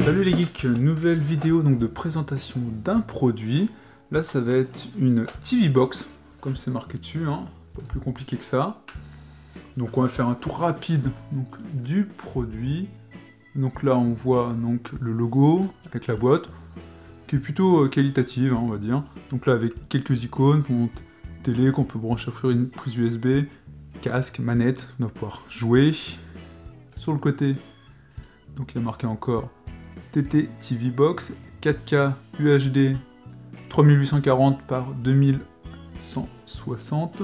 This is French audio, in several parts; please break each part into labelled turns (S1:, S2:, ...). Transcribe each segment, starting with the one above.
S1: Salut les geeks, nouvelle vidéo donc de présentation d'un produit. Là ça va être une TV Box, comme c'est marqué dessus, hein. Pas plus compliqué que ça. Donc on va faire un tour rapide donc, du produit. Donc là on voit donc, le logo avec la boîte, qui est plutôt qualitative hein, on va dire. Donc là avec quelques icônes pour notre télé qu'on peut brancher sur une prise USB, casque, manette, on va pouvoir jouer. Sur le côté, donc il y a marqué encore TT TV Box, 4K UHD 3840 par 2160.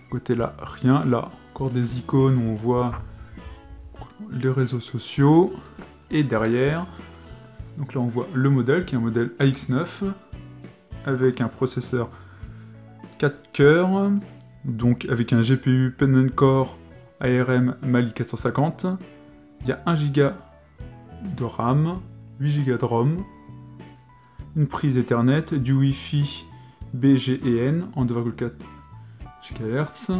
S1: Côté là, rien. Là, encore des icônes où on voit les réseaux sociaux. Et derrière, donc là on voit le modèle qui est un modèle AX9 avec un processeur 4 cœurs, donc avec un GPU Pen Core ARM Mali 450. Il y a 1 Go de RAM, 8 Go de ROM, une prise Ethernet, du Wi-Fi BGN en 2,4 GHz.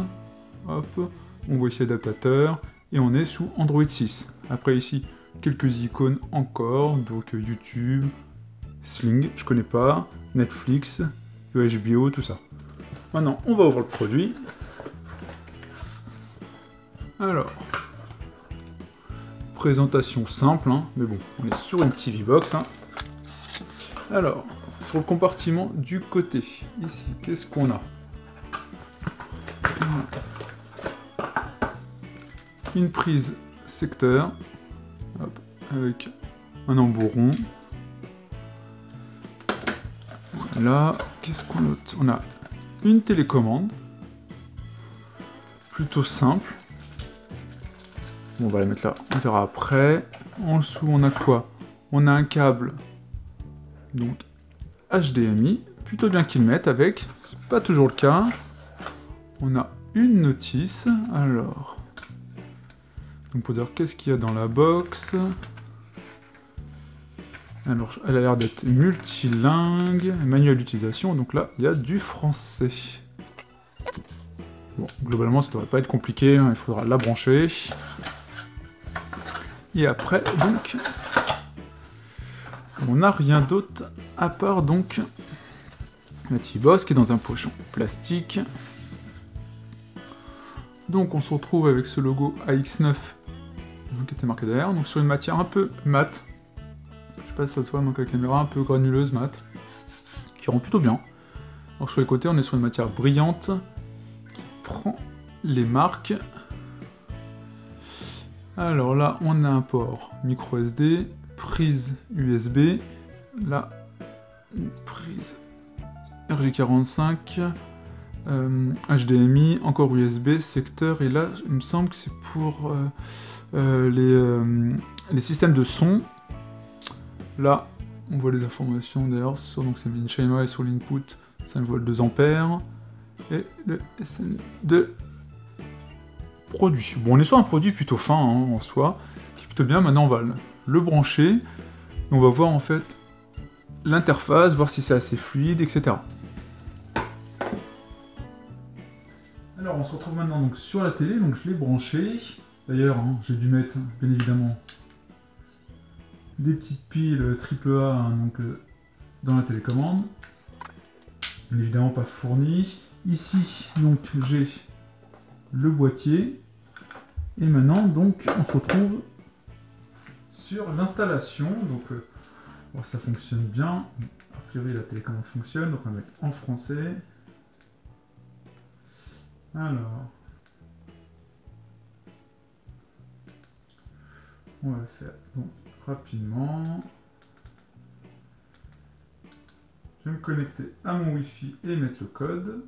S1: Hop, on voit ici l'adaptateur et on est sous Android 6. Après ici, quelques icônes encore, donc YouTube, Sling, je connais pas, Netflix, HBO, tout ça. Maintenant, on va ouvrir le produit. Alors, présentation simple, hein, mais bon, on est sur une TV Box. Hein. Alors, sur le compartiment du côté, ici, qu'est-ce qu'on a? Une prise secteur, hop, avec un embout rond. Voilà, qu'est-ce qu'on note? On a une télécommande, plutôt simple. Bon, on va la mettre là, on verra après. En dessous, on a quoi? On a un câble, donc HDMI, plutôt bien qu'ils mettent avec, c'est pas toujours le cas. On a une notice, alors, donc pour dire qu'est-ce qu'il y a dans la box. Alors, elle a l'air d'être multilingue, manuel d'utilisation, donc là, il y a du français. Bon, globalement, ça devrait pas être compliqué, hein, il faudra la brancher. Et après, donc, on n'a rien d'autre à part donc la TV Box qui est dans un pochon plastique. Donc on se retrouve avec ce logo AX9 donc, qui était marqué derrière, donc sur une matière un peu mat. Je sais pas si ça se voit donc la caméra un peu granuleuse mat, qui rend plutôt bien. Alors sur les côtés, on est sur une matière brillante qui prend les marques. Alors là, on a un port micro SD, prise USB, là, une prise RJ45, HDMI, encore USB, secteur, et là, il me semble que c'est pour les systèmes de son. Là, on voit les informations d'ailleurs, donc c'est Minshima et sur l'input, 5 volts 2 ampères, et le SN2 produit. Bon, on est sur un produit plutôt fin hein, en soi, qui est plutôt bien. Maintenant, on va le brancher, et on va voir en fait l'interface, voir si c'est assez fluide, etc. Alors, on se retrouve maintenant donc, sur la télé, donc je l'ai branché. D'ailleurs, hein, j'ai dû mettre, bien évidemment, des petites piles AAA hein, donc, dans la télécommande. Bien évidemment, pas fourni. Ici, donc, j'ai le boîtier. Et maintenant, donc, on se retrouve sur l'installation. Donc, bon, ça fonctionne bien. A priori, la télécommande fonctionne. Donc, on va mettre en français. Alors, on va faire donc rapidement. Je vais me connecter à mon Wi-Fi et mettre le code.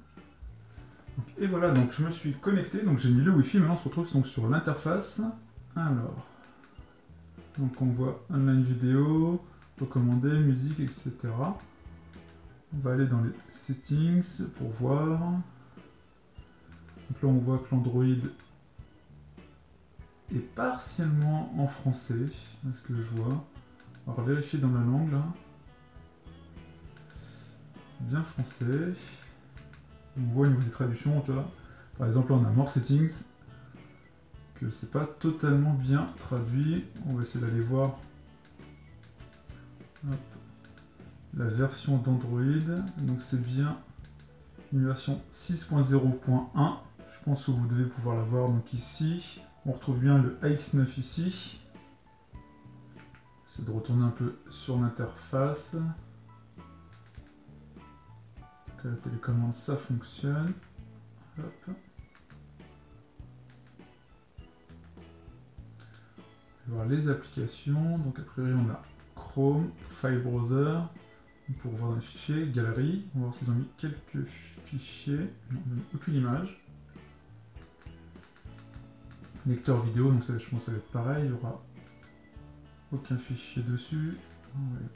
S1: Donc, et voilà, donc je me suis connecté, donc j'ai mis le Wi-Fi, maintenant on se retrouve donc sur l'interface. Alors, donc on voit online vidéo, recommander, musique, etc. On va aller dans les settings pour voir. Donc là on voit que l'Android est partiellement en français, à ce que je vois. On va vérifier dans la langue là. Bien français. On voit au niveau des traductions, tu vois. Par exemple, là, on a More Settings, que c'est pas totalement bien traduit. On va essayer d'aller voir Hop. La version d'Android, donc c'est bien une version 6.0.1. Je pense que vous devez pouvoir la voir. Donc ici, on retrouve bien le AX9 ici. C'est de retourner un peu sur l'interface. La télécommande, ça fonctionne. Hop. On va voir les applications. Donc a priori on a Chrome, File Browser. Pour voir dans les fichiers, galerie. On va voir s'ils ont mis quelques fichiers. Non, aucune image. Lecteur vidéo, donc ça, je pense que ça va être pareil. Il n'y aura aucun fichier dessus. Ouais.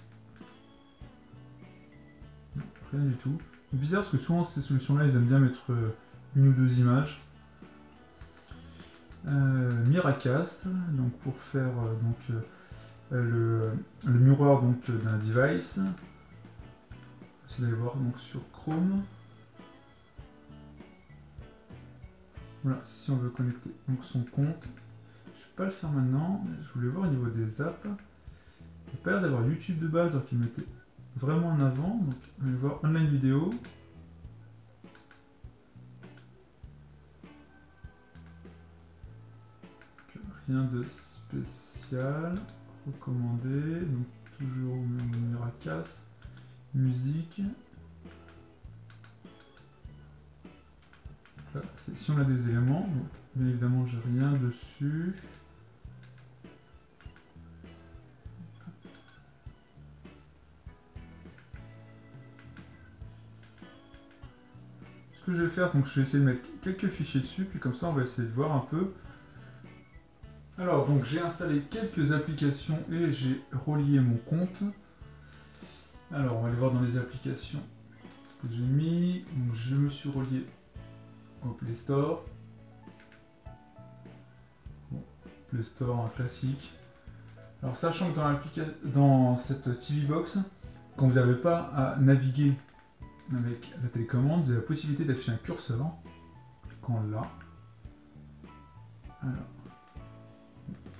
S1: Non, rien du tout. C'est bizarre parce que souvent ces solutions-là, ils aiment bien mettre une ou deux images. Miracast, donc pour faire le mirror d'un device. Vous allez voir donc sur Chrome. Voilà, si on veut connecter donc son compte. Je ne vais pas le faire maintenant, mais je voulais voir au niveau des apps. Il n'y a pas l'air d'avoir YouTube de base, alors qu'il mettait vraiment en avant. Donc on va voir online vidéo. Rien de spécial. Recommandé. Donc toujours au même Miracast. Musique. Là, si on a des éléments, donc bien évidemment j'ai rien dessus. Ce que je vais faire, donc je vais essayer de mettre quelques fichiers dessus, puis comme ça on va essayer de voir un peu. Alors donc j'ai installé quelques applications et j'ai relié mon compte. Alors on va aller voir dans les applications que j'ai mis. Donc je me suis relié au Play Store. Bon, Play Store, un classique. Alors sachant que dans cette TV Box, quand vous n'avez pas à naviguer avec la télécommande, vous avez la possibilité d'afficher un curseur. En cliquant là. Alors,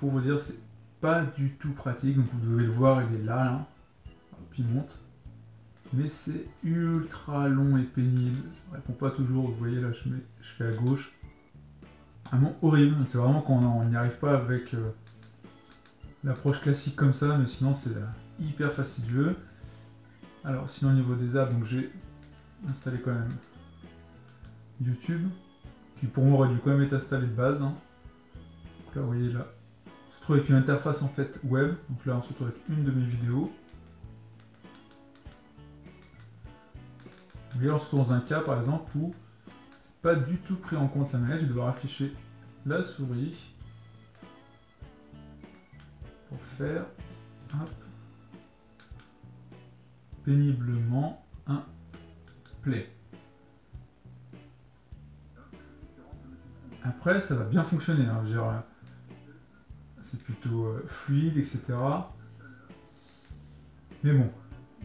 S1: pour vous dire, c'est pas du tout pratique. Donc vous devez le voir, il est là. Puis il monte. Mais c'est ultra long et pénible. Ça répond pas toujours. Vous voyez là, je fais à gauche. Vraiment horrible. C'est vraiment quand on n'y arrive pas avec l'approche classique comme ça. Mais sinon, c'est hyper fastidieux. Alors, sinon, au niveau des apps, donc j'ai installé quand même YouTube. Qui pour moi aurait dû quand même être installé de base. Donc là, vous voyez là. On se retrouve avec une interface en fait web. Donc là, on se retrouve avec une de mes vidéos. Et là, on se retrouve dans un cas, par exemple, où c'est pas du tout pris en compte la manette. Je vais devoir afficher la souris pour faire péniblement un play. Après, ça va bien fonctionner. Hein, c'est plutôt fluide, etc. Mais bon,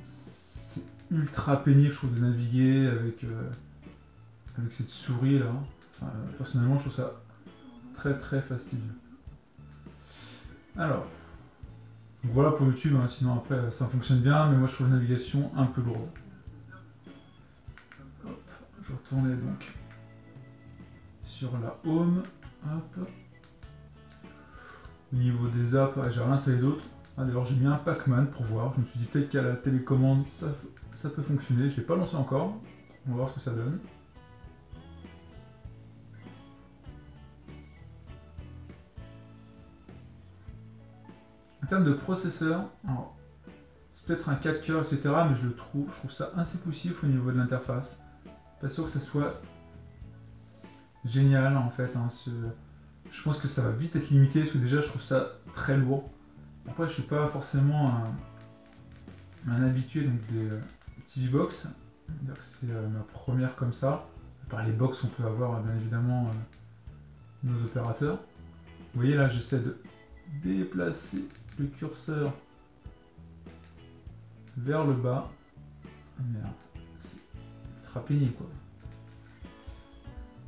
S1: c'est ultra pénible, je trouve, de naviguer avec cette souris là. Enfin, personnellement, je trouve ça très très fastidieux. Alors, voilà pour YouTube, hein, sinon après ça fonctionne bien, mais moi je trouve la navigation un peu lourde. Hop, je vais retourner donc sur la home. Hop. Au niveau des apps, j'ai rien installé d'autre. Ah, d'ailleurs j'ai mis un Pac-Man pour voir. Je me suis dit peut-être qu'à la télécommande ça peut fonctionner. Je ne l'ai pas lancé encore. On va voir ce que ça donne. En termes de processeur, c'est peut-être un 4 cœurs, etc. Mais je trouve ça assez poussif au niveau de l'interface. Pas sûr que ça soit génial en fait. Hein, je pense que ça va vite être limité parce que déjà je trouve ça très lourd. Après je suis pas forcément un habitué donc des TV Box. C'est ma première comme ça. Par les box on peut avoir bien évidemment nos opérateurs. Vous voyez là j'essaie de déplacer le curseur vers le bas. Merde, c'est ultra pénible quoi.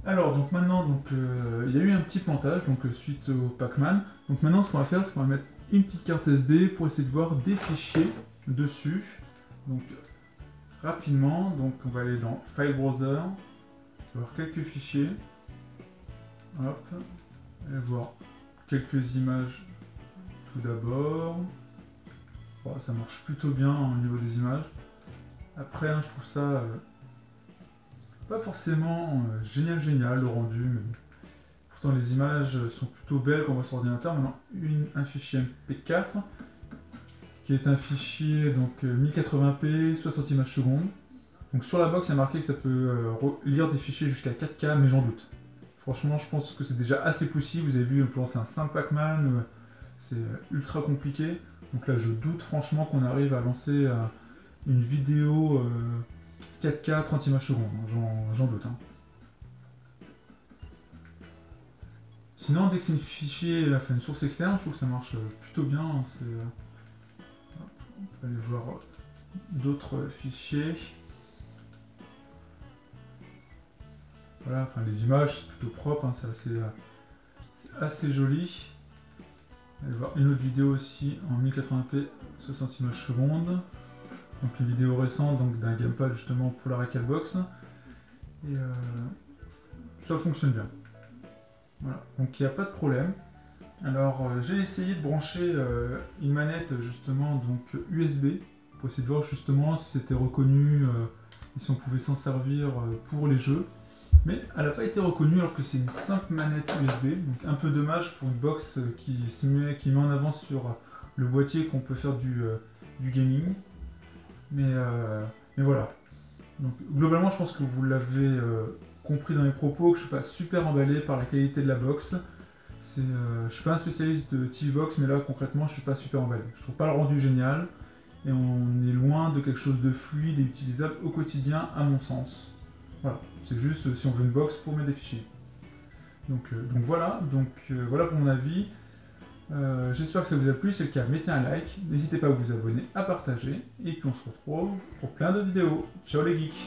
S1: Alors donc maintenant il y a eu un petit plantage donc suite au Pac-Man. Donc maintenant ce qu'on va faire c'est qu'on va mettre une petite carte SD pour essayer de voir des fichiers dessus. Donc rapidement, donc on va aller dans File Browser, on va voir quelques fichiers. Hop, on va voir quelques images tout d'abord. Bon, ça marche plutôt bien au niveau des images. Après, hein, je trouve ça pas forcément génial le rendu, mais pourtant les images sont plutôt belles quand on voit sur ordinateur. Maintenant, un fichier MP4 qui est un fichier donc 1080p 60 images secondes. Donc sur la box, il y a marqué que ça peut lire des fichiers jusqu'à 4K, mais j'en doute. Franchement, je pense que c'est déjà assez possible. Vous avez vu, pour lancer un simple Pac-Man, c'est ultra compliqué. Donc là, je doute franchement qu'on arrive à lancer une vidéo 4K 30 images secondes. J'en doute. Hein. Sinon, dès que c'est une source externe, je trouve que ça marche plutôt bien. Hein. On peut aller voir d'autres fichiers. Voilà, enfin les images c'est plutôt propre, hein, c'est assez joli. On va voir une autre vidéo aussi en 1080p 60 images secondes. Donc une vidéo récente d'un gamepad justement pour la Recalbox. Et ça fonctionne bien. Voilà, donc il n'y a pas de problème. Alors j'ai essayé de brancher une manette justement donc USB pour essayer de voir justement si c'était reconnu et si on pouvait s'en servir pour les jeux. Mais elle n'a pas été reconnue alors que c'est une simple manette USB, donc un peu dommage pour une box qui met en avant sur le boîtier qu'on peut faire du gaming. Mais voilà. Donc globalement je pense que vous l'avez compris dans mes propos, que je ne suis pas super emballé par la qualité de la box. Je ne suis pas un spécialiste de TV Box, mais là concrètement je ne suis pas super emballé. Je trouve pas le rendu génial et on est loin de quelque chose de fluide et utilisable au quotidien à mon sens. Voilà, c'est juste si on veut une box pour mettre des fichiers. Donc voilà pour mon avis. J'espère que ça vous a plu, si c'est le cas, mettez un like, n'hésitez pas à vous abonner, à partager, et puis on se retrouve pour plein de vidéos. Ciao les geeks!